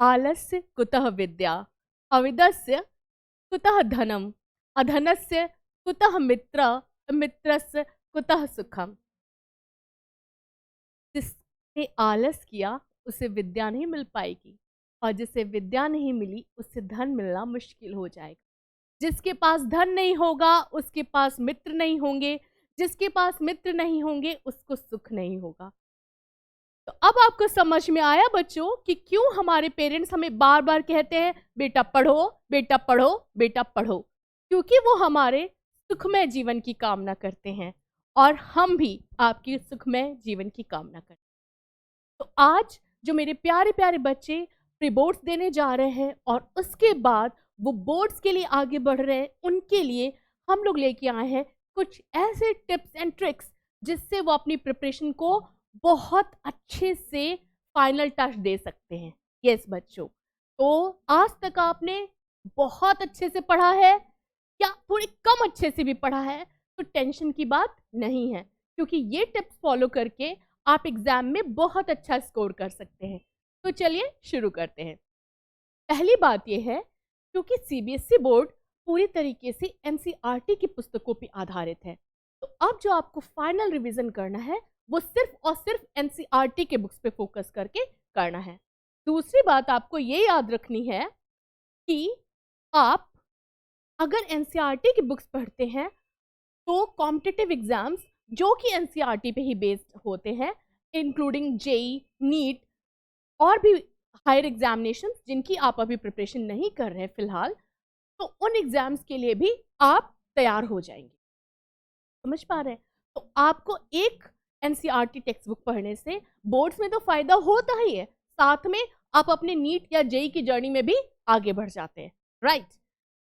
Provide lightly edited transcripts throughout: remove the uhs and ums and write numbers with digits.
आलस्य कुतः विद्या, अविदस्य कुतः धनम, अधनस्य कुतः मित्र, मित्रस्य कुतः सुखम। जिसने आलस किया उसे विद्या नहीं मिल पाएगी, और जिसे विद्या नहीं मिली उससे धन मिलना मुश्किल हो जाएगा। जिसके पास धन नहीं होगा उसके पास मित्र नहीं होंगे, जिसके पास मित्र नहीं होंगे उसको सुख नहीं होगा। तो अब आपको समझ में आया बच्चों कि क्यों हमारे पेरेंट्स हमें बार बार कहते हैं बेटा पढ़ो, बेटा पढ़ो, बेटा पढ़ो। क्योंकि वो हमारे सुखमय जीवन की कामना करते हैं, और हम भी आपकी सुखमय जीवन की कामना करते हैं। तो आज जो मेरे प्यारे प्यारे बच्चे प्री बोर्ड्स देने जा रहे हैं और उसके बाद वो बोर्ड्स के लिए आगे बढ़ रहे हैं, उनके लिए हम लोग लेके आए हैं कुछ ऐसे टिप्स एंड ट्रिक्स जिससे वो अपनी प्रिपरेशन को बहुत अच्छे से फाइनल टच दे सकते हैं। यस बच्चों, तो आज तक आपने बहुत अच्छे से पढ़ा है या थोड़ी कम अच्छे से भी पढ़ा है तो टेंशन की बात नहीं है, क्योंकि ये टिप्स फॉलो करके आप एग्जाम में बहुत अच्छा स्कोर कर सकते हैं। तो चलिए शुरू करते हैं। पहली बात यह है, क्योंकि सीबीएसई बोर्ड पूरी तरीके से एनसीईआरटी की पुस्तकों पर आधारित है, तो अब जो आपको फाइनल रिवीजन करना है वो सिर्फ और सिर्फ एनसीईआरटी के बुक्स पे फोकस करके करना है। दूसरी बात आपको ये याद रखनी है कि आप अगर एनसीईआरटी की बुक्स पढ़ते हैं तो कॉम्पिटिटिव एग्जाम्स जो कि एनसीईआरटी पे ही बेस्ड होते हैं, इंक्लूडिंग जेई, नीट और भी हायर एग्जामिनेशंस जिनकी आप अभी प्रिपरेशन नहीं कर रहे हैं फिलहाल, तो उन एग्जाम्स के लिए भी आप तैयार हो जाएंगे। समझ पा रहे हैं? तो आपको एक एनसीईआरटी टेक्स्ट बुक पढ़ने से बोर्ड्स में तो फायदा होता ही है, साथ में आप अपने नीट या जेई की जर्नी में भी आगे बढ़ जाते हैं, राइट।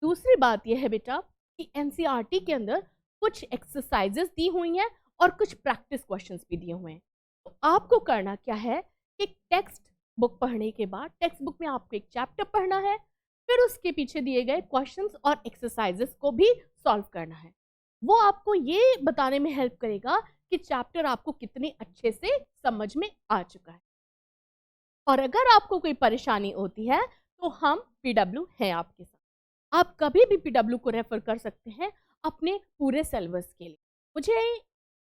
दूसरी बात यह है बेटा कि एनसीईआरटी के अंदर कुछ एक्सरसाइजेस दी हुई हैं और कुछ प्रैक्टिस क्वेश्चंस भी दिए हुए हैं। तो आपको करना क्या है कि टेक्स्ट बुक पढ़ने के बाद टेक्स्ट बुक में आपको एक चैप्टर पढ़ना है, फिर उसके पीछे दिए गए क्वेश्चंस और एक्सरसाइजेस को भी सॉल्व करना है। वो आपको ये बताने में हेल्प करेगा कि चैप्टर आपको कितने अच्छे से समझ में आ चुका है। और अगर आपको कोई परेशानी होती है तो हम पीडब्ल्यू हैं आपके साथ। आप कभी भी पीडब्ल्यू को रेफर कर सकते हैं अपने पूरे सिलेबस के लिए। मुझे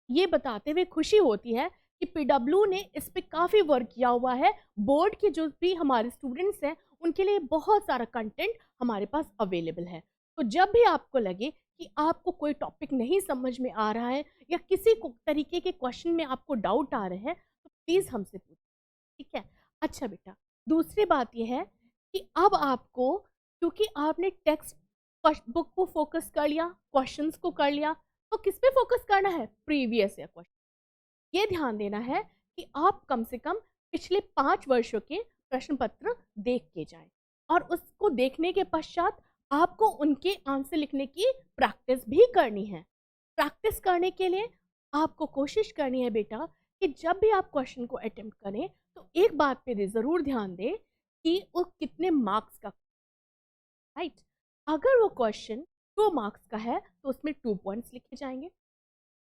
ये बताते हुए खुशी होती है कि पीडब्ल्यू ने इस पे काफ़ी वर्क किया हुआ है। बोर्ड के जो भी हमारे स्टूडेंट्स हैं उनके लिए बहुत सारा कंटेंट हमारे पास अवेलेबल है। तो जब भी आपको लगे कि आपको कोई टॉपिक नहीं समझ में आ रहा है या किसी तरीके के क्वेश्चन में आपको डाउट आ रहे हैं तो प्लीज़ हमसे पूछिए, ठीक है। अच्छा बेटा, दूसरी बात यह है कि अब आपको, क्योंकि आपने टेक्स्ट बुक को फोकस कर लिया, क्वेश्चंस को कर लिया, तो किस पे फोकस करना है? Previous year question. ये ध्यान देना है कि आप कम से कम पिछले 5 वर्षों के प्रश्न पत्र देख के जाएं, और उसको देखने के पश्चात आपको उनके आंसर लिखने की प्रैक्टिस भी करनी है। प्रैक्टिस करने के लिए आपको कोशिश करनी है बेटा कि जब भी आप क्वेश्चन को अटेम्प्ट करें तो एक बात पे ज़रूर ध्यान दें कि वो कितने मार्क्स का, राइट। अगर वो क्वेश्चन 2 मार्क्स का है तो उसमें 2 पॉइंट्स लिखे जाएंगे,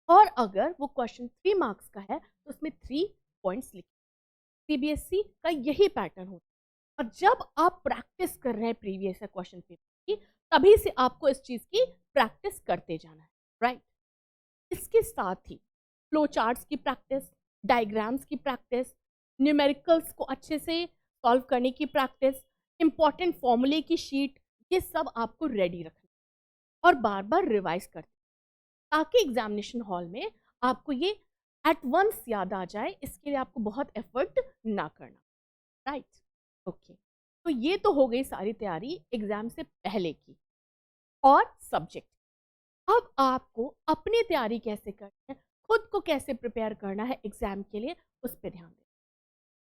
और अगर वो क्वेश्चन 3 मार्क्स का है तो उसमें 3 पॉइंट्स लिखे। सीबीएसई का यही पैटर्न होता है, और जब आप प्रैक्टिस कर रहे हैं प्रीवियस क्वेश्चन पेपर की, तभी से आपको इस चीज़ की प्रैक्टिस करते जाना है, राइट। इसके साथ ही फ्लो चार्ट्स की प्रैक्टिस, डायग्राम्स की प्रैक्टिस, न्यूमेरिकल्स को अच्छे से सॉल्व करने की प्रैक्टिस, इंपॉर्टेंट फॉर्मूले की शीट, ये सब आपको रेडी रखना और बार बार रिवाइज करते, ताकि एग्जामिनेशन हॉल में आपको ये एट वंस याद आ जाए। इसके लिए आपको बहुत एफर्ट ना करना, राइट। ओके, तो ये तो हो गई सारी तैयारी एग्जाम से पहले की और सब्जेक्ट। अब आपको अपनी तैयारी कैसे करनी है, खुद को कैसे प्रिपेयर करना है एग्जाम के लिए, उस पर ध्यान दें।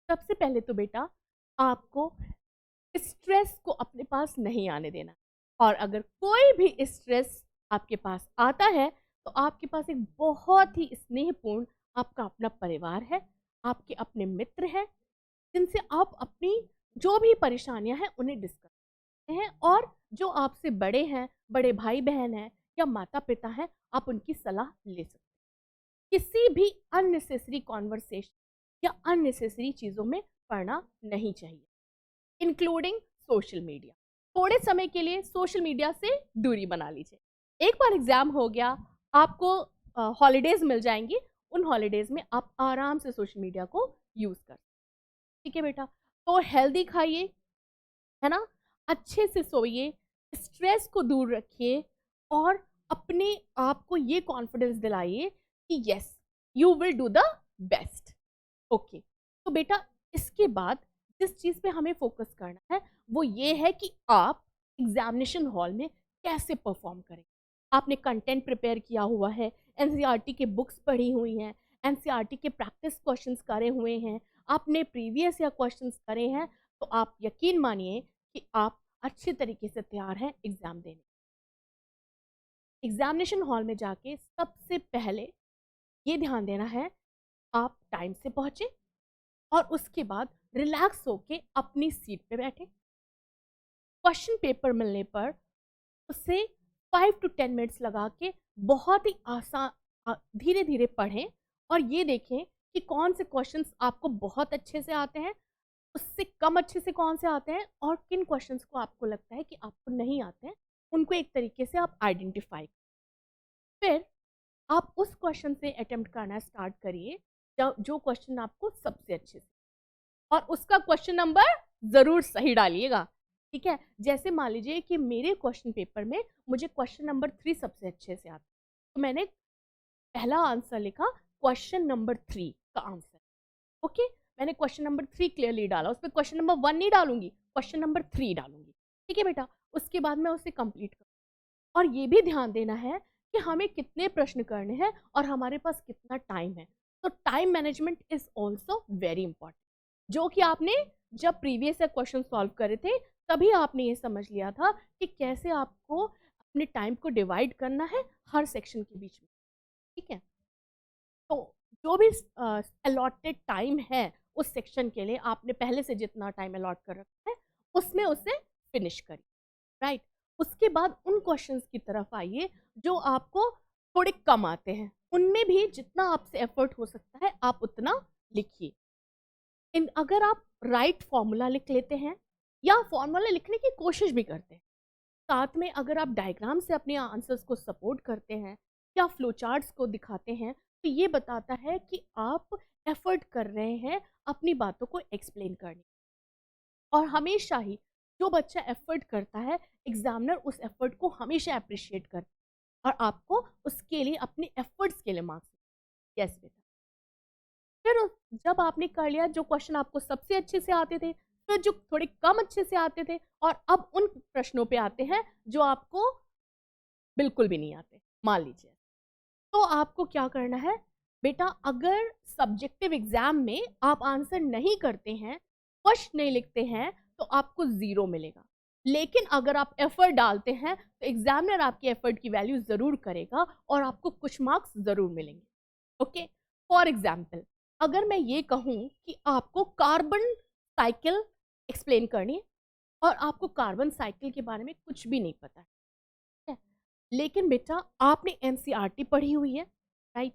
सबसे पहले तो बेटा आपको स्ट्रेस को अपने पास नहीं आने देना, और अगर कोई भी स्ट्रेस आपके पास आता है तो आपके पास एक बहुत ही स्नेहपूर्ण आपका अपना परिवार है, आपके अपने मित्र हैं, जिनसे आप अपनी जो भी परेशानियां हैं उन्हें डिस्कस करते हैं, और जो आपसे बड़े हैं, बड़े भाई बहन हैं या माता पिता हैं, आप उनकी सलाह ले सकते हैं। किसी भी अननेसेसरी कॉन्वर्सेशन या अननेसेसरी चीज़ों में पड़ना नहीं चाहिए। Including social media. थोड़े समय के लिए सोशल मीडिया से दूरी बना लीजिए। एक बार एग्जाम हो गया, आपको हॉलीडेज मिल जाएंगी, उन हॉलीडेज में आप आराम से सोशल मीडिया को यूज कर, ठीक है बेटा। तो हेल्दी खाइए, है ना, अच्छे से सोइए, स्ट्रेस को दूर रखिए और अपने आप को ये कॉन्फिडेंस दिलाइए कि yes you will do the best. Okay, तो बेटा इसके बाद जिस चीज़ पे हमें फोकस करना है वो ये है कि आप एग्जामिनेशन हॉल में कैसे परफॉर्म करें। आपने कंटेंट प्रिपेयर किया हुआ है, एनसीईआरटी के बुक्स पढ़ी हुई हैं, एनसीईआरटी के प्रैक्टिस क्वेश्चंस करे हुए हैं, आपने प्रीवियस ईयर क्वेश्चंस करे हैं, तो आप यकीन मानिए कि आप अच्छे तरीके से तैयार हैं एग्जाम देने। एग्जामिनेशन हॉल में जाके सबसे पहले ये ध्यान देना है आप टाइम से पहुंचे और उसके बाद रिलैक्स होके अपनी सीट पे बैठे। क्वेश्चन पेपर मिलने पर उससे 5 to 10 मिनट्स लगा के बहुत ही आसान धीरे धीरे पढ़ें और ये देखें कि कौन से क्वेश्चंस आपको बहुत अच्छे से आते हैं, उससे कम अच्छे से कौन से आते हैं और किन क्वेश्चंस को आपको लगता है कि आपको नहीं आते हैं, उनको एक तरीके से आप आइडेंटिफाई। फिर आप उस क्वेश्चन से अटेम्प्ट करना स्टार्ट करिए जो क्वेश्चन आपको सबसे अच्छे से, और उसका क्वेश्चन नंबर ज़रूर सही डालिएगा, ठीक है। जैसे मान लीजिए कि मेरे क्वेश्चन पेपर में मुझे क्वेश्चन नंबर 3 सबसे अच्छे से आता, तो मैंने पहला आंसर लिखा क्वेश्चन नंबर 3 का आंसर। ओके, मैंने क्वेश्चन नंबर 3 क्लियरली डाला, उस पर क्वेश्चन नंबर 1 नहीं डालूंगी, क्वेश्चन नंबर 3 डालूंगी, ठीक है बेटा। उसके बाद मैं उसे कंप्लीट करूँ और ये भी ध्यान देना है कि हमें कितने प्रश्न करने हैं और हमारे पास कितना टाइम है। तो time management is also very important, जो कि आपने जब प्रीवियस ईयर क्वेश्चन सॉल्व करे थे तभी आपने ये समझ लिया था कि कैसे आपको अपने टाइम को डिवाइड करना है हर सेक्शन के बीच में, ठीक है। तो जो भी अलॉटेड टाइम है उस सेक्शन के लिए आपने पहले से जितना टाइम अलॉट कर रखा है उसमें उसे फिनिश करिए, राइट। उसके बाद उन क्वेश्चंस की तरफ आइए जो आपको थोड़े कम आते हैं, उनमें भी जितना आपसे एफर्ट हो सकता है आप उतना लिखिए। अगर आप राइट फॉर्मूला लिख लेते हैं या फॉर्मूला लिखने की कोशिश भी करते हैं, साथ में अगर आप डायग्राम से अपने आंसर्स को सपोर्ट करते हैं या फ्लो चार्ट्स को दिखाते हैं, तो ये बताता है कि आप एफर्ट कर रहे हैं अपनी बातों को एक्सप्लेन करने। और हमेशा ही जो बच्चा एफर्ट करता है एग्जामिनर उस एफर्ट को हमेशा अप्रिशिएट करता है और आपको उसके लिए अपने एफर्ट्स के लिए मार्क्स। यस बेटा। फिर जब आपने कर लिया जो क्वेश्चन आपको सबसे अच्छे से आते थे, फिर जो थोड़े कम अच्छे से आते थे, और अब उन प्रश्नों पे आते हैं जो आपको बिल्कुल भी नहीं आते, मान लीजिए। तो आपको क्या करना है बेटा, अगर सब्जेक्टिव एग्जाम में आप आंसर नहीं करते हैं, फर्स्ट नहीं लिखते हैं, तो आपको 0 मिलेगा। लेकिन अगर आप एफर्ट डालते हैं तो एग्जामिनर आपके एफर्ट की वैल्यू जरूर करेगा और आपको कुछ मार्क्स जरूर मिलेंगे। ओके, फॉर एग्जाम्पल अगर मैं ये कहूँ कि आपको कार्बन साइकिल एक्सप्लेन करनी है और आपको कार्बन साइकिल के बारे में कुछ भी नहीं पता है, लेकिन बेटा आपने एनसीईआरटी पढ़ी हुई है, राइट,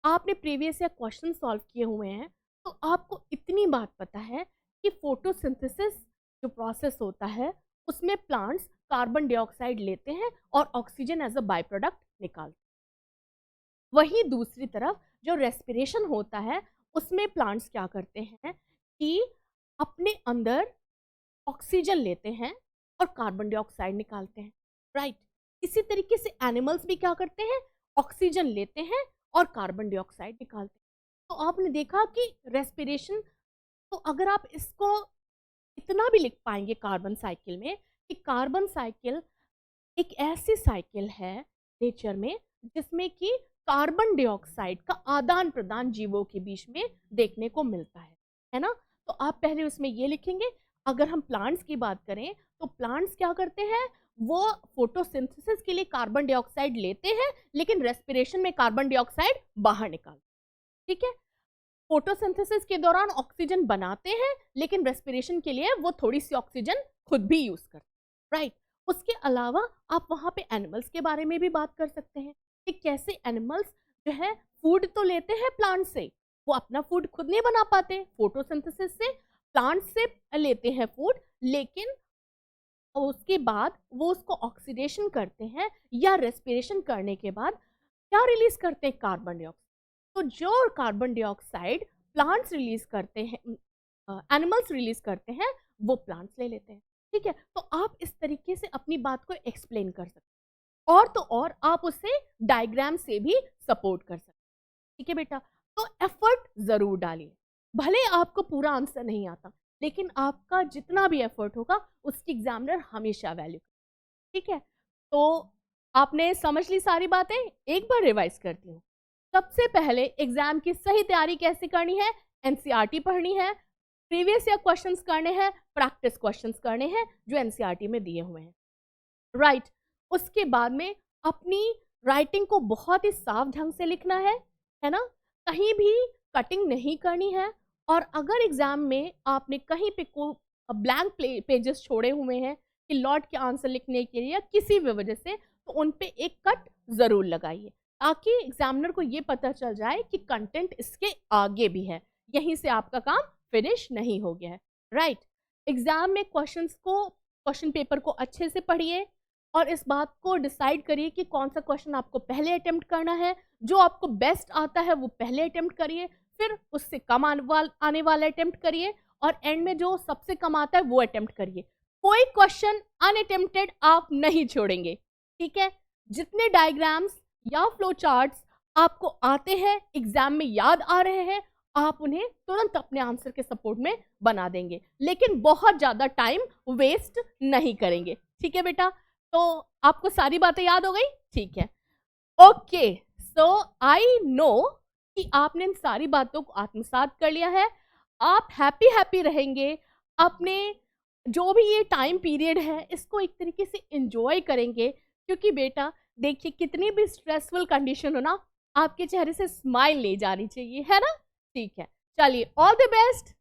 आपने प्रीवियस ईयर क्वेश्चन सॉल्व किए हुए हैं, तो आपको इतनी बात पता है कि फोटोसिंथेसिस जो प्रोसेस होता है उसमें प्लांट्स कार्बन डाइऑक्साइड लेते हैं और oxygen as a by product निकालते हैं। वहीं दूसरी तरफ जो रेस्पिरेशन होता है उसमें प्लांट्स क्या करते हैं कि अपने अंदर ऑक्सीजन लेते हैं और कार्बन डाइऑक्साइड निकालते हैं, राइट। इसी तरीके से एनिमल्स भी क्या करते हैं, ऑक्सीजन लेते हैं और कार्बन डाइऑक्साइड निकालते हैं। तो आपने देखा कि रेस्पिरेशन, तो अगर आप इसको इतना भी लिख पाएंगे कार्बन साइकिल में कि कार्बन साइकिल एक ऐसी साइकिल है नेचर में जिसमें कि कार्बन डाइऑक्साइड का आदान प्रदान जीवों के बीच में देखने को मिलता है ना। तो आप पहले उसमें ये लिखेंगे। अगर हम प्लांट्स की बात करें तो प्लांट्स क्या करते हैं, वो फोटोसिंथेसिस के लिए कार्बन डाइऑक्साइड लेते हैं लेकिन रेस्पिरेशन में कार्बन डाइऑक्साइड बाहर निकालते हैं, ठीक है। फोटोसिंथेसिस के दौरान ऑक्सीजन बनाते हैं लेकिन रेस्पिरेशन के लिए वो थोड़ी सी ऑक्सीजन खुद भी यूज करते हैं, राइट। उसके अलावा आप वहाँ पे एनिमल्स के बारे में भी बात कर सकते हैं कि कैसे एनिमल्स जो है फूड तो लेते हैं प्लांट से, वो अपना फूड खुद नहीं बना पाते, फोटोसिंथेसिस से प्लांट से लेते हैं फूड, लेकिन उसके बाद वो उसको ऑक्सीडेशन करते हैं या रेस्पिरेशन करने के बाद क्या रिलीज करते हैं, कार्बन डाइऑक्साइड। तो जो कार्बन डाइऑक्साइड प्लांट्स रिलीज करते हैं, एनिमल्स रिलीज करते हैं, वो प्लांट्स ले लेते हैं। ठीक है, तो आप इस तरीके से अपनी बात को एक्सप्लेन कर सकते हैं, और तो और आप उसे डायग्राम से भी सपोर्ट कर सकते हैं। ठीक है बेटा, तो एफर्ट जरूर डालिए, भले आपको पूरा आंसर नहीं आता, लेकिन आपका जितना भी एफर्ट होगा उसकी एग्जामिनर हमेशा वैल्यू। ठीक है, तो आपने समझ ली सारी बातें, एक बार रिवाइज करती हूँ। सबसे पहले एग्जाम की सही तैयारी कैसे करनी है, एनसीईआरटी पढ़नी है, प्रीवियस ईयर क्वेश्चंस करने हैं, प्रैक्टिस क्वेश्चंस करने हैं जो एनसीईआरटी में दिए हुए हैं। राइट, उसके बाद में अपनी राइटिंग को बहुत ही साफ ढंग से लिखना है ना, कहीं भी कटिंग नहीं करनी है। और अगर एग्जाम में आपने कहीं पे को ब्लैंक पेजेस छोड़े हुए हैं कि लॉट के आंसर लिखने के लिए या किसी भी वजह से, तो उन पे एक कट जरूर लगाइए, ताकि एग्जामिनर को ये पता चल जाए कि कंटेंट इसके आगे भी है, यहीं से आपका काम फिनिश नहीं हो गया है। राइट, एग्जाम में क्वेश्चन पेपर को अच्छे से पढ़िए और इस बात को डिसाइड करिए कि कौन सा क्वेश्चन आपको पहले अटेम्प्ट करना है। जो आपको बेस्ट आता है वो पहले अटेम्प्ट करिए, फिर उससे कम आने वाला अटेम्प्ट करिए, और एंड में जो सबसे कम आता है वो अटेम्प्ट करिए। कोई क्वेश्चन अनअटेम्प्टेड आप नहीं छोड़ेंगे। ठीक है, जितने डायग्राम्स या फ्लो चार्ट्स आपको आते हैं, एग्जाम में याद आ रहे हैं, आप उन्हें तुरंत अपने आंसर के सपोर्ट में बना देंगे, लेकिन बहुत ज्यादा टाइम वेस्ट नहीं करेंगे। ठीक है बेटा, तो आपको सारी बातें याद हो गई। ठीक है, ओके, सो आई नो कि आपने इन सारी बातों को आत्मसात कर लिया है। आप हैप्पी रहेंगे, अपने जो भी ये टाइम पीरियड है इसको एक तरीके से एंजॉय करेंगे, क्योंकि बेटा देखिए कितनी भी स्ट्रेसफुल कंडीशन हो ना, आपके चेहरे से स्माइल नहीं जानी चाहिए, है ना। ठीक है, चलिए, ऑल द बेस्ट।